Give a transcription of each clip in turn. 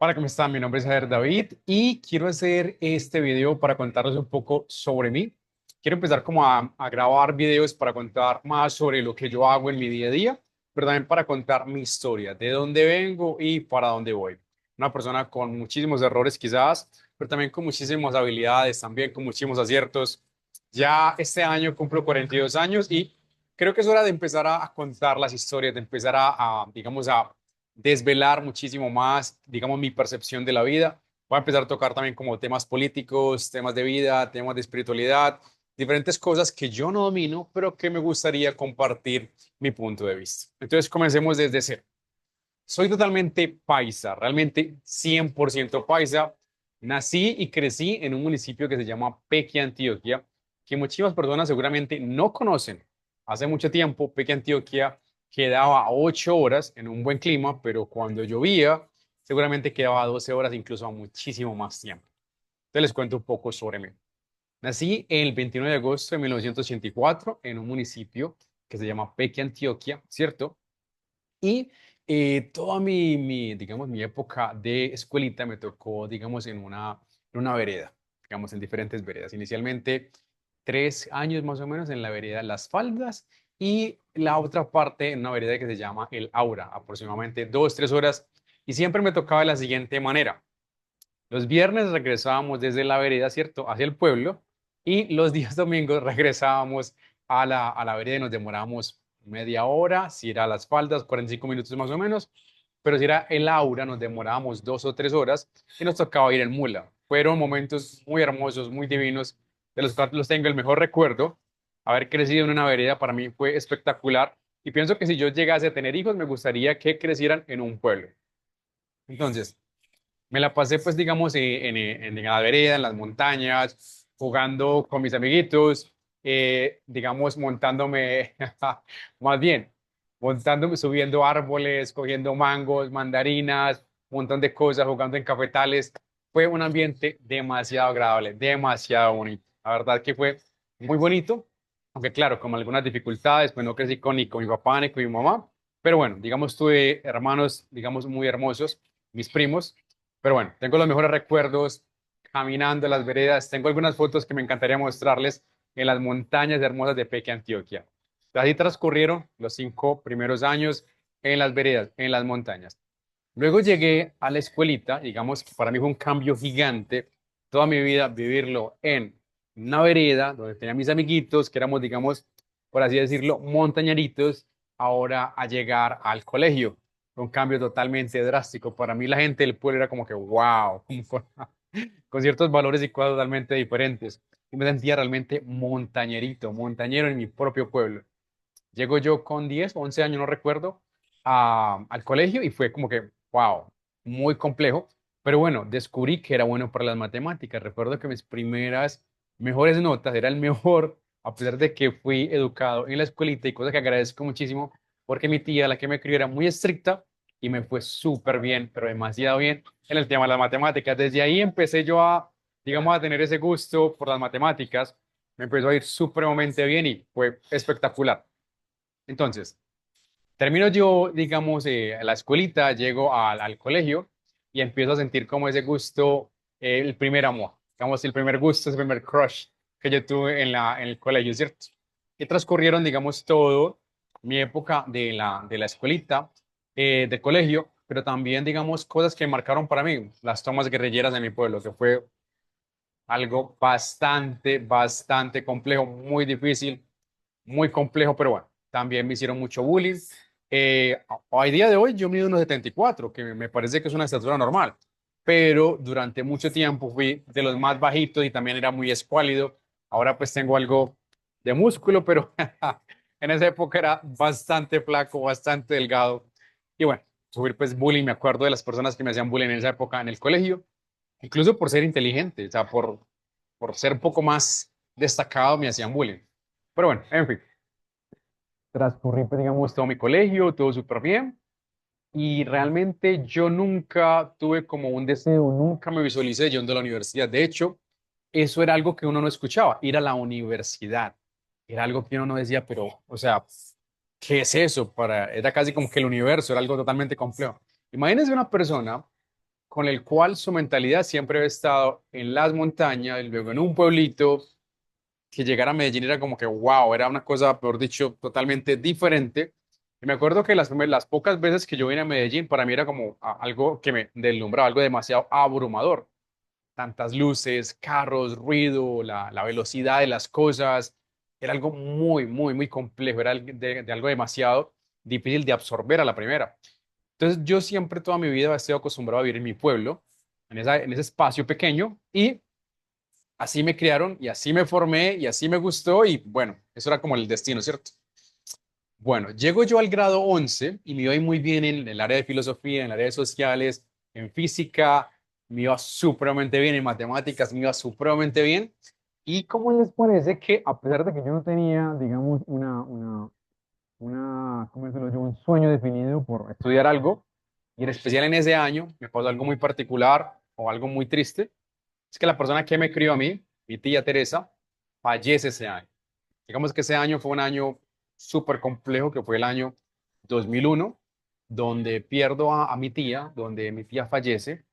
Hola, ¿cómo están? Mi nombre es Javier David y quiero hacer este video para contarles un poco sobre mí. Quiero empezar como a grabar videos para contar más sobre lo que yo hago en mi día a día, pero también para contar mi historia, de dónde vengo y para dónde voy. Una persona con muchísimos errores quizás, pero también con muchísimas habilidades, también con muchísimos aciertos. Ya este año cumplo 42 años y creo que es hora de empezar a contar las historias, de empezar digamos, a desvelar muchísimo más, digamos, mi percepción de la vida. Voy a empezar a tocar también como temas políticos, temas de vida, temas de espiritualidad, diferentes cosas que yo no domino, pero que me gustaría compartir mi punto de vista. Entonces, comencemos desde cero. Soy totalmente paisa, realmente 100% paisa. Nací y crecí en un municipio que se llama Peque, Antioquia, que muchísimas personas seguramente no conocen. Hace mucho tiempo, Peque, Antioquia quedaba a 8 horas en un buen clima, pero cuando llovía, seguramente quedaba a 12 horas, incluso a muchísimo más tiempo. Entonces les cuento un poco sobre mí. Nací el 29 de agosto de 1984 en un municipio que se llama Peque, Antioquia, ¿cierto? Y toda digamos, mi época de escuelita me tocó, digamos, en una vereda, digamos, en diferentes veredas. Inicialmente, 3 años más o menos en la vereda Las Faldas y la otra parte en una vereda que se llama El Aura, aproximadamente 2, 3 horas. Y siempre me tocaba de la siguiente manera. Los viernes regresábamos desde la vereda, ¿cierto?, hacia el pueblo y los días domingos regresábamos a la vereda y nos demorábamos media hora, si era las faldas, 45 minutos más o menos, pero si era el aura nos demorábamos 2 o 3 horas y nos tocaba ir en mula. Fueron momentos muy hermosos, muy divinos, de los cuales los tengo el mejor recuerdo. Haber crecido en una vereda para mí fue espectacular y pienso que si yo llegase a tener hijos me gustaría que crecieran en un pueblo. Entonces, me la pasé, pues, digamos, en la vereda, en las montañas, jugando con mis amiguitos, digamos, montándome, más bien, montándome, subiendo árboles, cogiendo mangos, mandarinas, un montón de cosas, jugando en cafetales. Fue un ambiente demasiado agradable, demasiado bonito. La verdad que fue muy bonito, aunque claro, con algunas dificultades, pues no crecí ni con mi papá ni con mi mamá, pero bueno, digamos, tuve hermanos, digamos, muy hermosos, mis primos. Pero bueno, tengo los mejores recuerdos caminando en las veredas. Tengo algunas fotos que me encantaría mostrarles en las montañas hermosas de Peque, Antioquia. Así transcurrieron los 5 primeros años en las veredas, en las montañas. Luego llegué a la escuelita, digamos que para mí fue un cambio gigante. Toda mi vida vivirlo en una vereda donde tenía mis amiguitos, que éramos, digamos, por así decirlo, montañeritos, ahora a llegar al colegio. Fue un cambio totalmente drástico. Para mí la gente del pueblo era como que, wow, como con ciertos valores y cosas totalmente diferentes. Y me sentía realmente montañerito, montañero en mi propio pueblo. Llego yo con 10 o 11 años, no recuerdo, al colegio y fue como que, wow, muy complejo. Pero bueno, descubrí que era bueno para las matemáticas. Recuerdo que mis primeras mejores notas era el mejor, a pesar de que fui educado en la escuelita y cosa que agradezco muchísimo, porque mi tía, la que me crió, era muy estricta y me fue súper bien, pero demasiado bien en el tema de las matemáticas. Desde ahí empecé yo digamos, a tener ese gusto por las matemáticas. Me empezó a ir supremamente bien y fue espectacular. Entonces, termino yo, digamos, la escuelita, llego al colegio y empiezo a sentir como ese gusto, el primer amor, digamos, el primer gusto, ese primer crush que yo tuve en el colegio, ¿cierto? Y transcurrieron, digamos, todo mi época de la escuelita, del colegio, pero también, digamos, cosas que marcaron para mí, las tomas guerrilleras de mi pueblo, que fue algo bastante, bastante complejo, muy difícil, muy complejo, pero bueno, también me hicieron mucho bullying. Hoy día de hoy yo mido 1,74, que me parece que es una estatura normal, pero durante mucho tiempo fui de los más bajitos y también era muy escuálido. Ahora pues tengo algo de músculo, pero en esa época era bastante flaco, bastante delgado. Y bueno, subir pues bullying, me acuerdo de las personas que me hacían bullying en esa época en el colegio, incluso por ser inteligente, o sea, por ser un poco más destacado me hacían bullying. Pero bueno, en fin, transcurrí, pues, digamos, todo mi colegio, todo súper bien. Y realmente yo nunca tuve como un deseo, nunca me visualicé yendo a la universidad. De hecho, eso era algo que uno no escuchaba, ir a la universidad. Era algo que uno no decía, pero, o sea, ¿qué es eso? Era casi como que el universo, era algo totalmente complejo. Imagínense una persona con el cual su mentalidad siempre había estado en las montañas, y luego en un pueblito, que llegar a Medellín era como que, wow, era una cosa, por dicho, totalmente diferente. Y me acuerdo que las pocas veces que yo vine a Medellín, para mí era como algo que me deslumbraba, algo demasiado abrumador. Tantas luces, carros, ruido, la velocidad de las cosas, era algo muy, muy, muy complejo, era de algo demasiado difícil de absorber a la primera. Entonces yo siempre toda mi vida he estado acostumbrado a vivir en mi pueblo, en ese espacio pequeño, y así me criaron y así me formé y así me gustó y bueno, eso era como el destino, ¿cierto? Bueno, llego yo al grado 11 y me iba muy bien en el área de filosofía, en el área de sociales, en física, me iba supremamente bien, en matemáticas me iba supremamente bien. ¿Y cómo les parece que a pesar de que yo no tenía, digamos, ¿cómo decirlo yo? Un sueño definido por estudiar algo, y en especial en ese año me pasó algo muy particular o algo muy triste, es que la persona que me crió a mí, mi tía Teresa, fallece ese año. Digamos que ese año fue un año súper complejo, que fue el año 2001, donde pierdo a mi tía, donde mi tía fallece,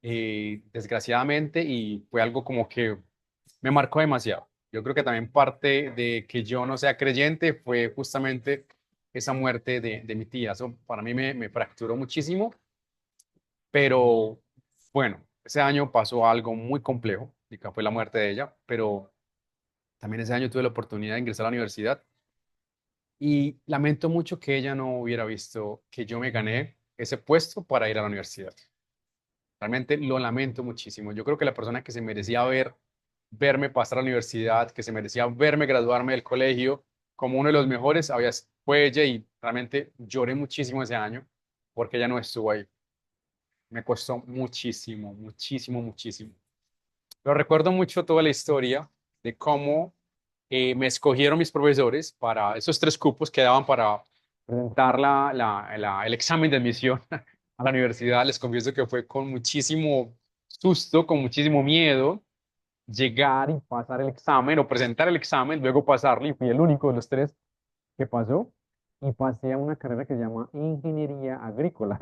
desgraciadamente, y fue algo como que me marcó demasiado. Yo creo que también parte de que yo no sea creyente fue justamente esa muerte de mi tía. Eso para mí me fracturó muchísimo, pero bueno, ese año pasó algo muy complejo, y que fue la muerte de ella, pero también ese año tuve la oportunidad de ingresar a la universidad y lamento mucho que ella no hubiera visto que yo me gané ese puesto para ir a la universidad. Realmente lo lamento muchísimo. Yo creo que la persona que se merecía verme pasar a la universidad, que se merecía verme graduarme del colegio como uno de los mejores, fue ella, y realmente lloré muchísimo ese año porque ella no estuvo ahí. Me costó muchísimo, muchísimo, muchísimo. Pero recuerdo mucho toda la historia de cómo me escogieron mis profesores para esos 3 cupos que daban para presentar el examen de admisión a la universidad. Les confieso que fue con muchísimo susto, con muchísimo miedo, llegar y pasar el examen o presentar el examen, luego pasarlo, y fui el único de los 3 que pasó. Y pasé a una carrera que se llama Ingeniería Agrícola.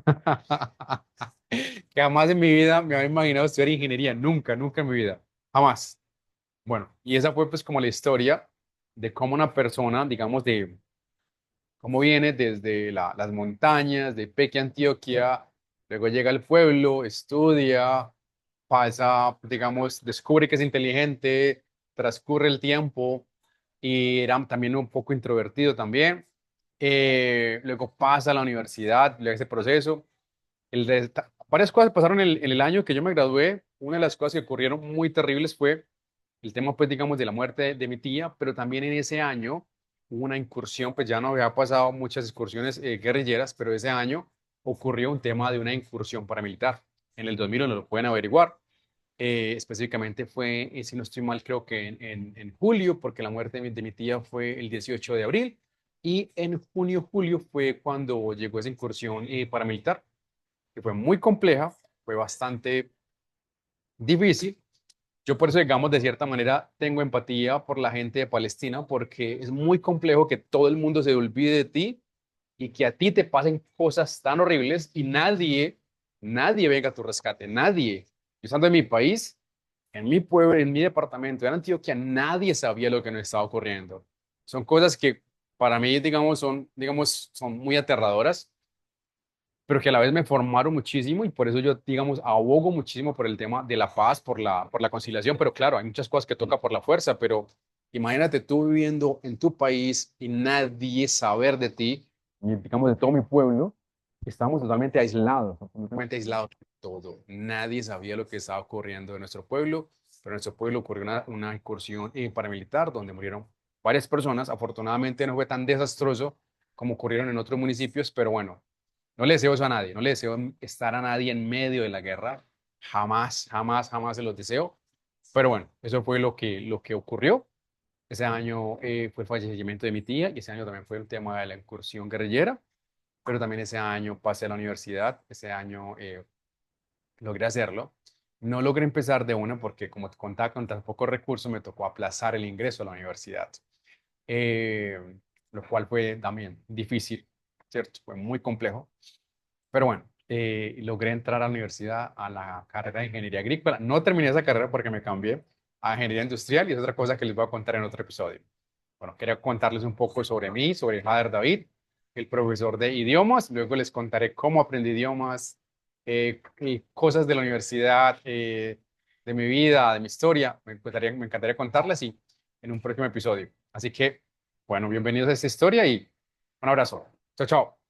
Que jamás en mi vida me había imaginado estudiar ingeniería, nunca, nunca en mi vida, jamás. Bueno, y esa fue pues como la historia de cómo una persona, digamos, de cómo viene desde las montañas de Peque, Antioquia, luego llega al pueblo, estudia, pasa, digamos, descubre que es inteligente, transcurre el tiempo y era también un poco introvertido también. Luego pasa a la universidad, luego ese proceso. Varias cosas pasaron en el año que yo me gradué. Una de las cosas que ocurrieron muy terribles fue el tema, pues, digamos, de la muerte de mi tía, pero también en ese año hubo una incursión, pues ya no había pasado muchas excursiones guerrilleras, pero ese año ocurrió un tema de una incursión paramilitar. En el 2001 lo pueden averiguar. Específicamente fue, si no estoy mal, creo que en julio, porque la muerte de mi tía fue el 18 de abril, y en junio, julio fue cuando llegó esa incursión paramilitar, que fue muy compleja, fue bastante difícil. Yo por eso, digamos, de cierta manera tengo empatía por la gente de Palestina, porque es muy complejo que todo el mundo se olvide de ti y que a ti te pasen cosas tan horribles y nadie venga a tu rescate, nadie. Yo estando en mi país, en mi pueblo, en mi departamento, en Antioquia, nadie sabía lo que nos estaba ocurriendo. Son cosas que para mí, digamos, son muy aterradoras, pero que a la vez me formaron muchísimo, y por eso yo, digamos, abogo muchísimo por el tema de la paz, por la conciliación, pero claro, hay muchas cosas que toca por la fuerza, pero imagínate tú viviendo en tu país y nadie saber de ti, y digamos de todo mi pueblo, estábamos totalmente aislados, absolutamente aislados de todo. Nadie sabía lo que estaba ocurriendo en nuestro pueblo, pero en nuestro pueblo ocurrió una incursión paramilitar donde murieron varias personas. Afortunadamente no fue tan desastroso como ocurrieron en otros municipios, pero bueno, no le deseo eso a nadie, no le deseo estar a nadie en medio de la guerra, jamás, jamás, jamás se los deseo, pero bueno, eso fue lo que ocurrió. Ese año fue el fallecimiento de mi tía, y ese año también fue el tema de la incursión guerrillera, pero también ese año pasé a la universidad, ese año logré hacerlo. No logré empezar de una porque, como te contaba, con tan pocos recursos me tocó aplazar el ingreso a la universidad, eh, lo cual fue también difícil, ¿cierto? Fue muy complejo. Pero bueno, logré entrar a la universidad a la carrera de ingeniería agrícola. No terminé esa carrera porque me cambié a ingeniería industrial y es otra cosa que les voy a contar en otro episodio. Bueno, quería contarles un poco sobre mí, sobre Jader David, el profesor de idiomas. Luego les contaré cómo aprendí idiomas, y cosas de la universidad, de mi vida, de mi historia. Me encantaría contarles y en un próximo episodio. Así que, bueno, bienvenidos a esta historia y un abrazo. Chao, chao.